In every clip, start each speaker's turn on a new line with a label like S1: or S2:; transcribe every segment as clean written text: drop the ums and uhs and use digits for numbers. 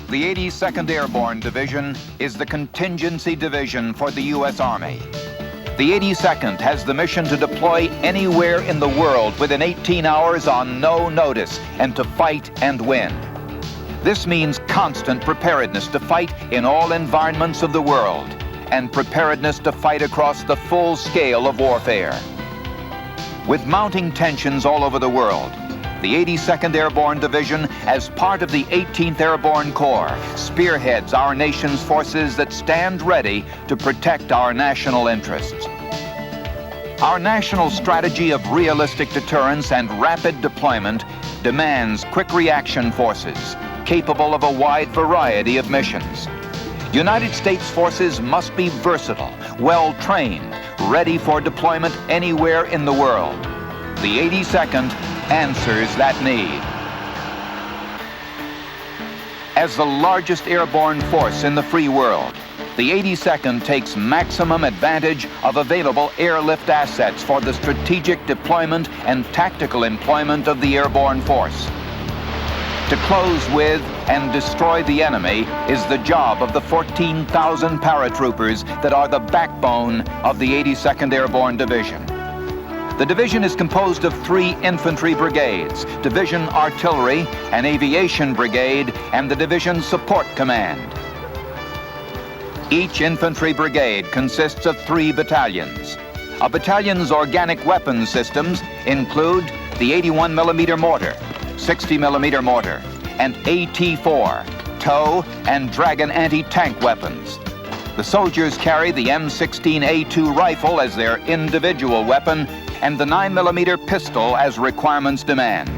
S1: The 82nd Airborne Division is the contingency division for the U.S. Army. The 82nd has the mission to deploy anywhere in the world within 18 hours on no notice and to fight and win. This means constant preparedness to fight in all environments of the world and preparedness to fight across the full scale of warfare. With mounting tensions all over the world, the 82nd Airborne Division, as part of the 18th Airborne Corps, spearheads our nation's forces that stand ready to protect our national interests. Our national strategy of realistic deterrence and rapid deployment demands quick reaction forces capable of a wide variety of missions. United States forces must be versatile, well-trained, ready for deployment anywhere in the world. The 82nd answers that need. As the largest airborne force in the free world, the 82nd takes maximum advantage of available airlift assets for the strategic deployment and tactical employment of the airborne force. To close with and destroy the enemy is the job of the 14,000 paratroopers that are the backbone of the 82nd Airborne Division. The division is composed of 3 infantry brigades, Division Artillery, an aviation brigade, and the Division Support Command. Each infantry brigade consists of 3 battalions. A battalion's organic weapons systems include the 81mm mortar, 60mm mortar, and AT-4, tow and Dragon anti-tank weapons. The soldiers carry the M16A2 rifle as their individual weapon and the 9mm pistol as requirements demand.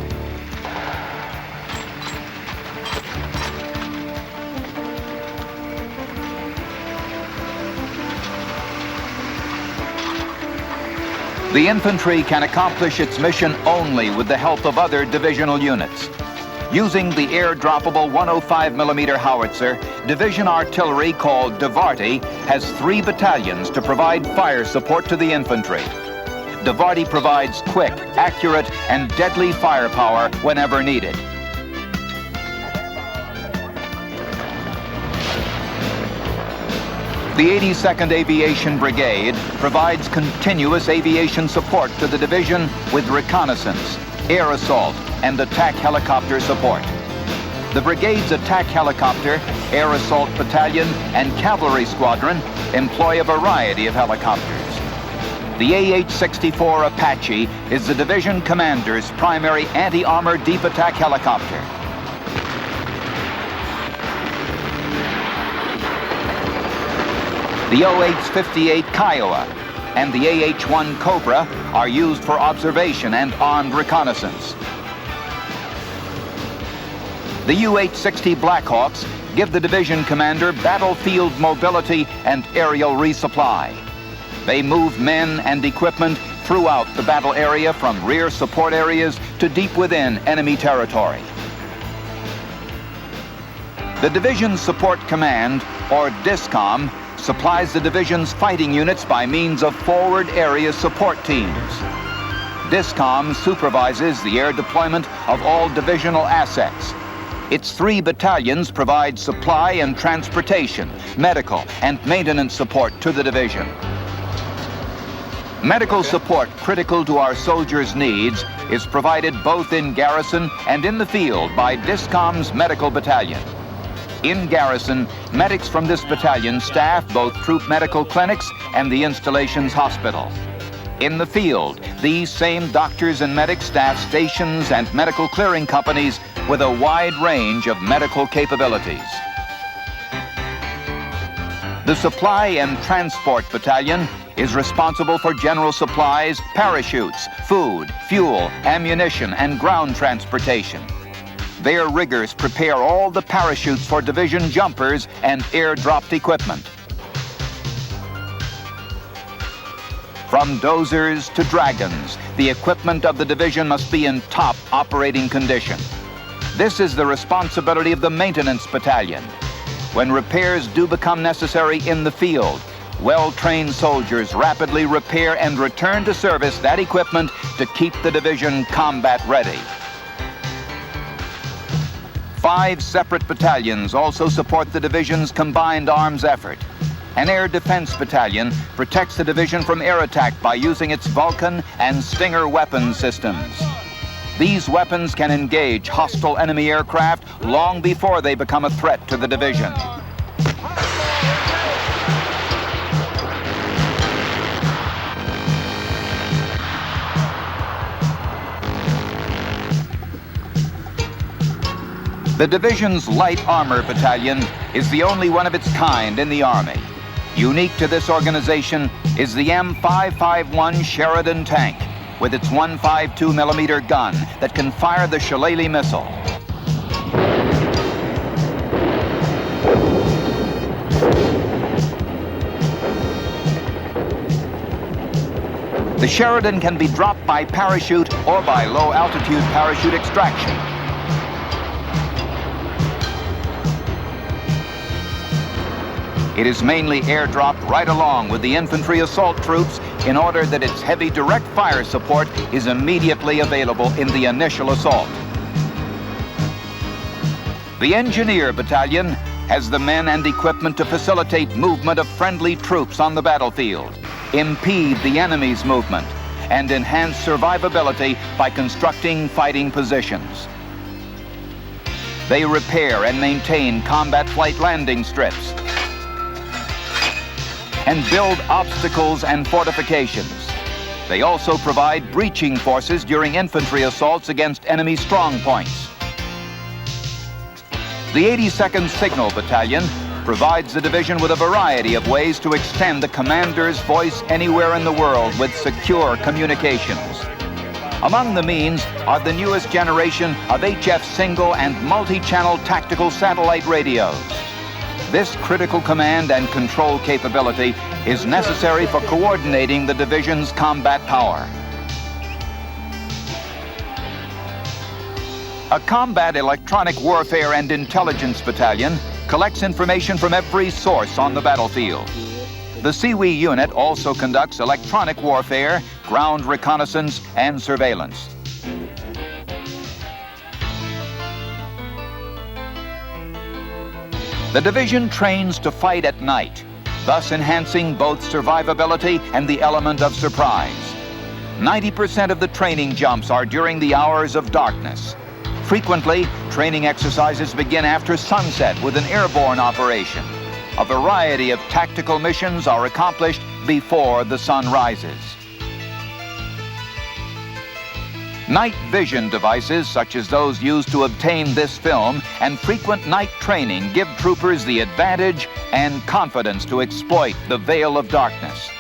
S1: The infantry can accomplish its mission only with the help of other divisional units. Using the air-droppable 105mm howitzer, Division Artillery, called Divarti, has 3 battalions to provide fire support to the infantry. Divarti provides quick, accurate, and deadly firepower whenever needed. The 82nd Aviation Brigade provides continuous aviation support to the division with reconnaissance, air assault, and attack helicopter support. The brigade's attack helicopter, air assault battalion, and cavalry squadron employ a variety of helicopters. The AH-64 Apache is the division commander's primary anti-armor deep attack helicopter. The OH-58 Kiowa and the AH-1 Cobra are used for observation and armed reconnaissance. The UH-60 Blackhawks give the division commander battlefield mobility and aerial resupply. They move men and equipment throughout the battle area from rear support areas to deep within enemy territory. The Division's Support Command, or DISCOM, supplies the division's fighting units by means of forward area support teams. DISCOM supervises the air deployment of all divisional assets. Its 3 battalions provide supply and transportation, medical, and maintenance support to the division. Medical support critical to our soldiers' needs is provided both in garrison and in the field by DISCOM's medical battalion. In garrison, medics from this battalion staff both troop medical clinics and the installation's hospital. In the field, these same doctors and medics staff stations and medical clearing companies with a wide range of medical capabilities. The Supply and Transport Battalion is responsible for general supplies, parachutes, food, fuel, ammunition, and ground transportation. Their riggers prepare all the parachutes for division jumpers and air-dropped equipment. From dozers to Dragons, the equipment of the division must be in top operating condition. This is the responsibility of the Maintenance Battalion. When repairs do become necessary in the field, well-trained soldiers rapidly repair and return to service that equipment to keep the division combat ready. 5 separate battalions also support the division's combined arms effort. An air defense battalion protects the division from air attack by using its Vulcan and Stinger weapon systems. These weapons can engage hostile enemy aircraft long before they become a threat to the division. The division's light armor battalion is the only one of its kind in the Army. Unique to this organization is the M551 Sheridan tank with its 152mm gun that can fire the Shillelagh missile. The Sheridan can be dropped by parachute or by low-altitude parachute extraction. It is mainly airdropped right along with the infantry assault troops in order that its heavy direct fire support is immediately available in the initial assault. The Engineer Battalion has the men and equipment to facilitate movement of friendly troops on the battlefield, impede the enemy's movement, and enhance survivability by constructing fighting positions. They repair and maintain combat flight landing strips and build obstacles and fortifications. They also provide breaching forces during infantry assaults against enemy strong points. The 82nd Signal Battalion provides the division with a variety of ways to extend the commander's voice anywhere in the world with secure communications. Among the means are the newest generation of HF single and multi-channel tactical satellite radios. This critical command and control capability is necessary for coordinating the division's combat power. A combat electronic warfare and intelligence battalion collects information from every source on the battlefield. The CWE unit also conducts electronic warfare, ground reconnaissance, and surveillance. The division trains to fight at night, thus enhancing both survivability and the element of surprise. 90% of the training jumps are during the hours of darkness. Frequently, training exercises begin after sunset with an airborne operation. A variety of tactical missions are accomplished before the sun rises. Night vision devices, such as those used to obtain this film, and frequent night training give troopers the advantage and confidence to exploit the veil of darkness.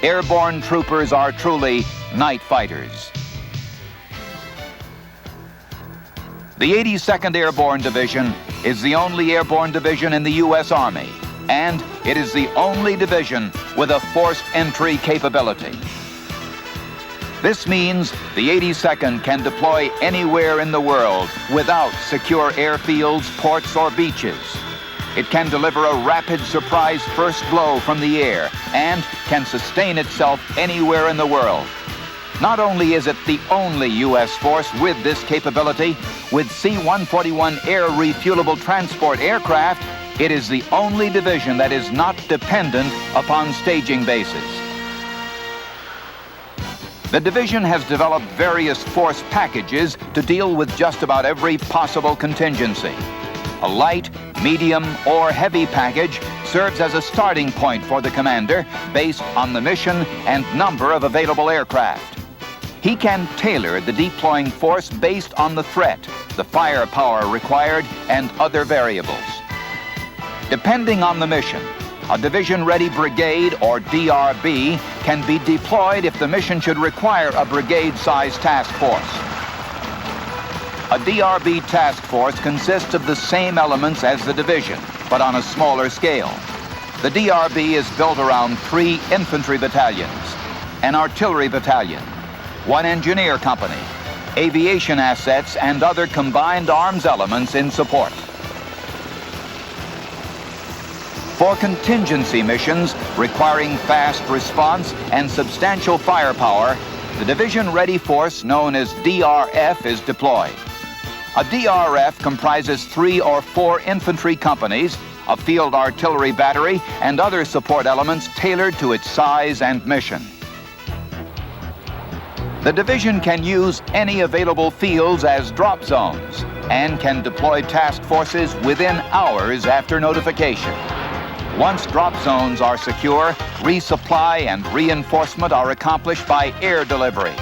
S1: Airborne troopers are truly night fighters. The 82nd Airborne Division is the only airborne division in the U.S. Army, and it is the only division with a forced entry capability. This means the 82nd can deploy anywhere in the world without secure airfields, ports, or beaches. It can deliver a rapid surprise first blow from the air and can sustain itself anywhere in the world. Not only is it the only U.S. force with this capability, with C-141 air refuelable transport aircraft, it is the only division that is not dependent upon staging bases. The division has developed various force packages to deal with just about every possible contingency. A light, medium, or heavy package serves as a starting point for the commander based on the mission and number of available aircraft. He can tailor the deploying force based on the threat, the firepower required, and other variables. Depending on the mission, a division-ready brigade, or DRB, can be deployed if the mission should require a brigade-sized task force. A DRB task force consists of the same elements as the division, but on a smaller scale. The DRB is built around 3 infantry battalions, an artillery battalion, 1 engineer company, aviation assets, and other combined arms elements in support. For contingency missions requiring fast response and substantial firepower, the division-ready force known as DRF is deployed. A DRF comprises 3 or 4 infantry companies, a field artillery battery, and other support elements tailored to its size and mission. The division can use any available fields as drop zones and can deploy task forces within hours after notification. Once drop zones are secure, resupply and reinforcement are accomplished by air delivery.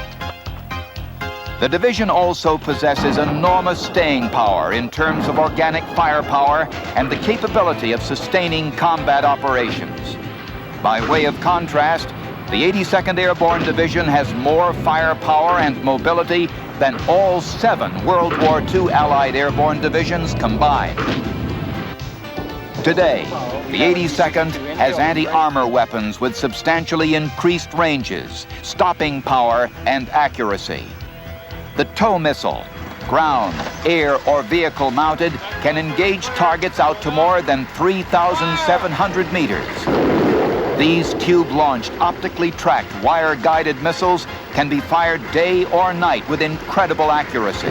S1: The division also possesses enormous staying power in terms of organic firepower and the capability of sustaining combat operations. By way of contrast, the 82nd Airborne Division has more firepower and mobility than all 7 World War II Allied airborne divisions combined. Today, the 82nd has anti-armor weapons with substantially increased ranges, stopping power, and accuracy. The TOW missile, ground, air, or vehicle mounted, can engage targets out to more than 3,700 meters. These tube-launched, optically tracked, wire-guided missiles can be fired day or night with incredible accuracy.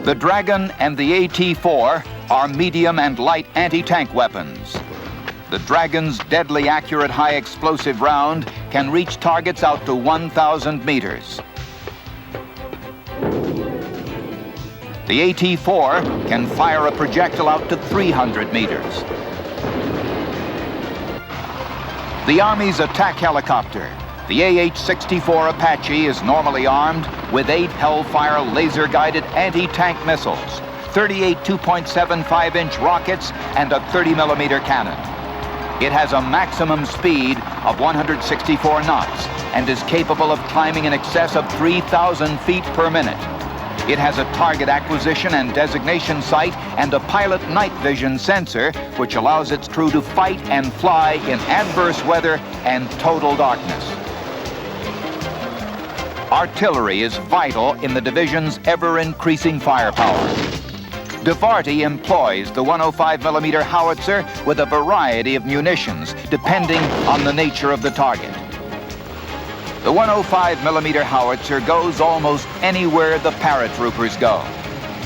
S1: The Dragon and the AT-4 are medium and light anti-tank weapons. The Dragon's deadly accurate high-explosive round can reach targets out to 1,000 meters. The AT-4 can fire a projectile out to 300 meters. The Army's attack helicopter, the AH-64 Apache, is normally armed with 8 Hellfire laser-guided anti-tank missiles, 38 2.75-inch rockets, and a 30-millimeter cannon. It has a maximum speed of 164 knots and is capable of climbing in excess of 3,000 feet per minute. It has a target acquisition and designation sight and a pilot night vision sensor, which allows its crew to fight and fly in adverse weather and total darkness. Artillery is vital in the division's ever-increasing firepower. DeVarty employs the 105mm howitzer with a variety of munitions, depending on the nature of the target. The 105mm howitzer goes almost anywhere the paratroopers go.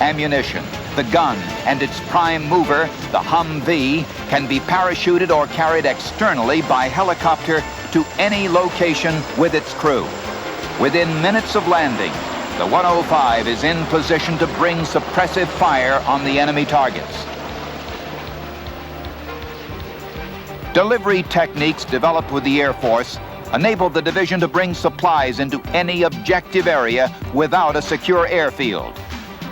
S1: Ammunition, the gun, and its prime mover, the Humvee, can be parachuted or carried externally by helicopter to any location with its crew. Within minutes of landing, the 105 is in position to bring suppressive fire on the enemy targets. Delivery techniques developed with the Air Force enable the division to bring supplies into any objective area without a secure airfield.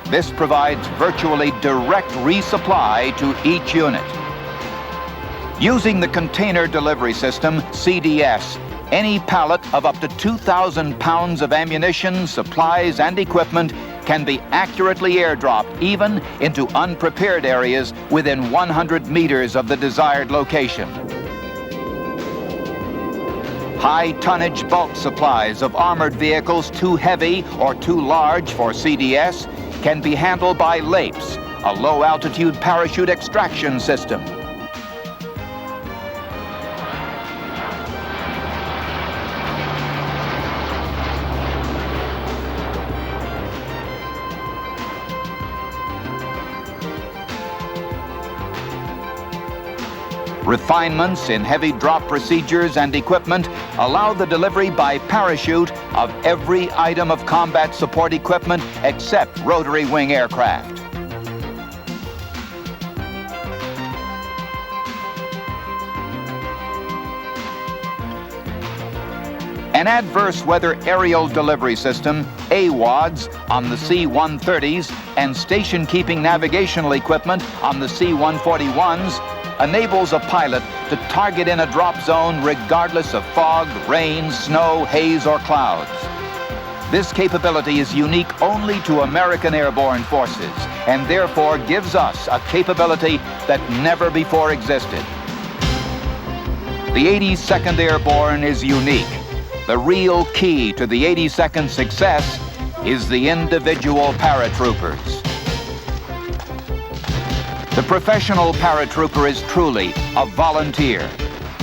S1: This provides virtually direct resupply to each unit. Using the Container Delivery System, CDS, any pallet of up to 2,000 pounds of ammunition, supplies, and equipment can be accurately airdropped even into unprepared areas within 100 meters of the desired location. High-tonnage bulk supplies of armored vehicles too heavy or too large for CDS can be handled by LAPES, a low-altitude parachute extraction system. Refinements in heavy drop procedures and equipment allow the delivery by parachute of every item of combat support equipment except rotary wing aircraft. An adverse weather aerial delivery system, AWADS, on the C-130s and station-keeping navigational equipment on the C-141s enables a pilot to target in a drop zone regardless of fog, rain, snow, haze, or clouds. This capability is unique only to American airborne forces and therefore gives us a capability that never before existed. The 82nd Airborne is unique. The real key to the 82nd success is the individual paratroopers. The professional paratrooper is truly a volunteer.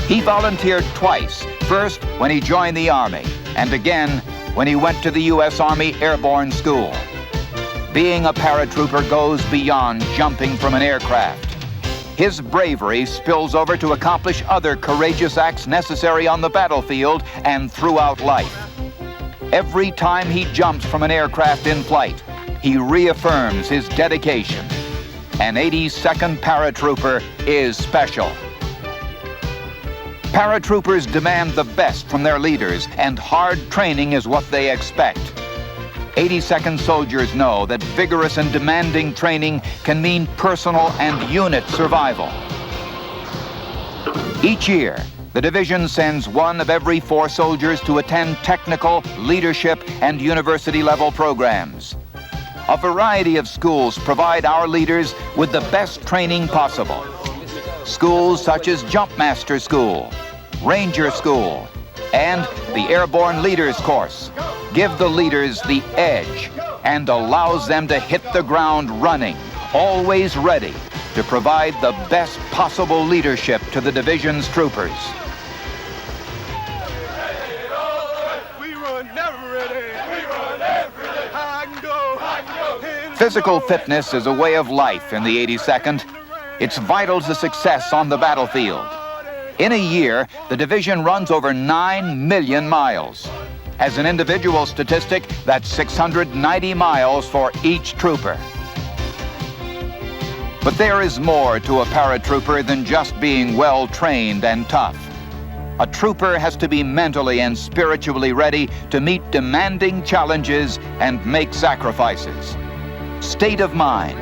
S1: He volunteered twice, first when he joined the Army, and again when he went to the U.S. Army Airborne School. Being a paratrooper goes beyond jumping from an aircraft. His bravery spills over to accomplish other courageous acts necessary on the battlefield and throughout life. Every time he jumps from an aircraft in flight, he reaffirms his dedication. An 82nd paratrooper is special. Paratroopers demand the best from their leaders, and hard training is what they expect. 82nd soldiers know that vigorous and demanding training can mean personal and unit survival. Each year, the division sends one of every 4 soldiers to attend technical, leadership, and university-level programs. A variety of schools provide our leaders with the best training possible. Schools such as Jumpmaster School, Ranger School, and the Airborne Leaders Course give the leaders the edge and allows them to hit the ground running, always ready to provide the best possible leadership to the division's troopers. Physical fitness is a way of life in the 82nd. It's vital to success on the battlefield. In a year, the division runs over 9 million miles. As an individual statistic, that's 690 miles for each trooper. But there is more to a paratrooper than just being well-trained and tough. A trooper has to be mentally and spiritually ready to meet demanding challenges and make sacrifices. State of mind,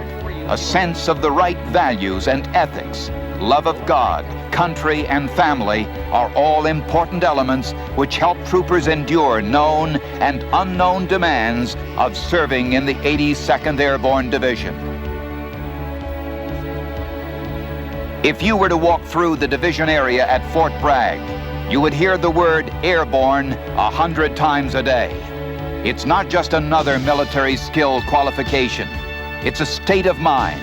S1: a sense of the right values and ethics, love of God, country, and family are all important elements which help troopers endure known and unknown demands of serving in the 82nd Airborne Division. If you were to walk through the division area at Fort Bragg, you would hear the word airborne 100 times a day. It's not just another military skill qualification. It's a state of mind,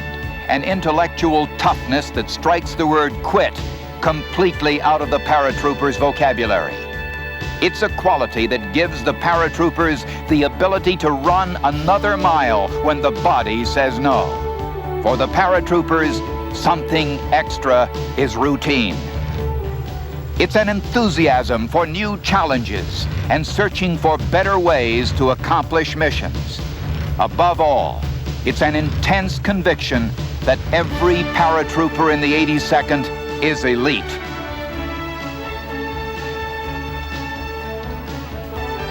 S1: an intellectual toughness that strikes the word quit completely out of the paratroopers' vocabulary. It's a quality that gives the paratroopers the ability to run another mile when the body says no. For the paratroopers, something extra is routine. It's an enthusiasm for new challenges and searching for better ways to accomplish missions. Above all, it's an intense conviction that every paratrooper in the 82nd is elite.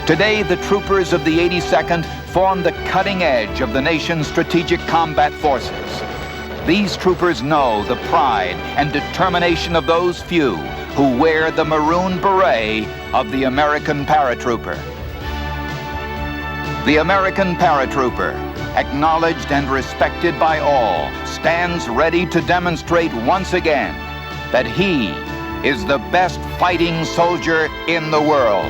S1: Today, the troopers of the 82nd form the cutting edge of the nation's strategic combat forces. These troopers know the pride and determination of those few who wear the maroon beret of the American paratrooper. The American paratrooper, acknowledged and respected by all, stands ready to demonstrate once again that he is the best fighting soldier in the world.